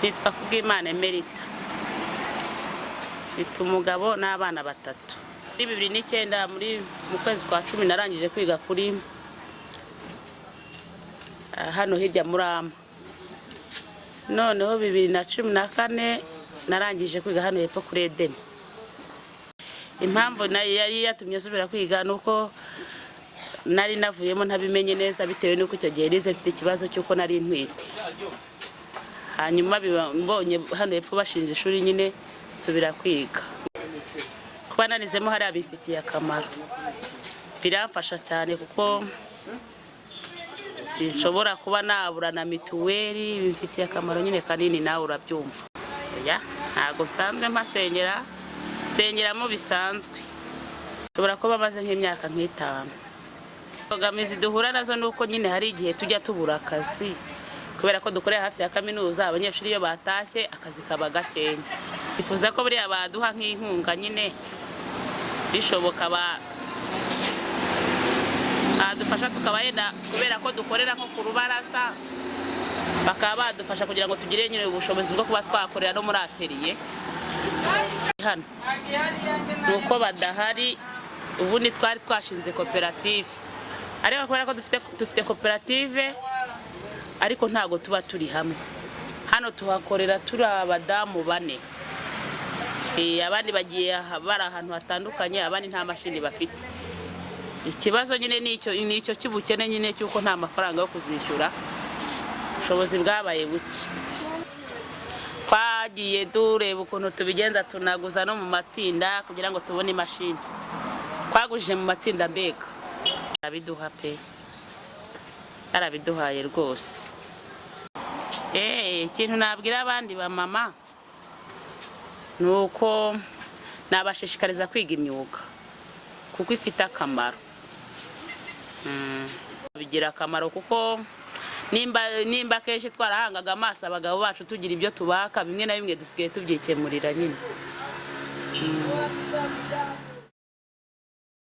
nitwa Kubwimana Emerita, mfite umugabo n'abana 3. Muri 2009 mu kwezi kwa 10 narangije kwiga kuri hano hirya Murama. Noneho 2014 narangije kwiga hano hepfo kuri Edeni. Impamvu yari yatumye subira kwiga nuko nari navuyemo ntabimenye neza bitewe nuko icyo gihe rize mfite ikibazo cyuko nari ntwite. Hanyuma mbonye hano hepfo bashinze ishuri nyine nsubira kwiga. Kuba narizemo hari abifitiye akamaro biramfasha cyane kuko sinshobora kuba nabura na mituweli, bimfitiye akamaro nyine kanini, nawe urabyumva. Ntago nsanzwe mpasengera, sengeramo bisanzwe. Shobora kuba maze nk'imyaka 5. Imbogamizi duhura nazo nuko nyine hari igihe tujya tubura akazi kubera ko dukorera hafi ya kaminuza. Abanyeshuri iyo batashye akazi kaba gakenya. Ifuza ko buri abaduha nk'inkunga nyine bishoboka adufasha tukabayenda kubera ko dukorera nko ku rubaraza, bakaba badufasha kugira ngo tugire nyine ubushobozi bwo kuba twakorera no muri atelier hano. Nuko badahari ubundi twari twashinze koperative, ariko kubera ko dufite koperative ariko ntago tuba turi hamwe. Hano tuhakorera turi abadamu 4. Abandi bagiye bari ahantu hatandukanye, abandi nta mashini bafite. Ikibazo nyine nicyo kibukene nyine cyuko nta mafaranga yo kuzishyura, ubushobozi bwabaye buke. Twagiye dureba ukuntu tubigenza, tunaguza no mu matsinda kugira ngo tubone imashini. Twagujije mu matsinda mbega arabiduha pe, arabiduhaye rwose. Ikintu nabwira abandi ba mama nuko nabashishikariza kwiga imyuga kuko ifite akamaro. Bigira akamaro kuko nimba kenshi twarahangaga amaso abagabo bacu tugira ibyo tubaka, bimwe na bimwe dusigaye tubyikemurira nyine.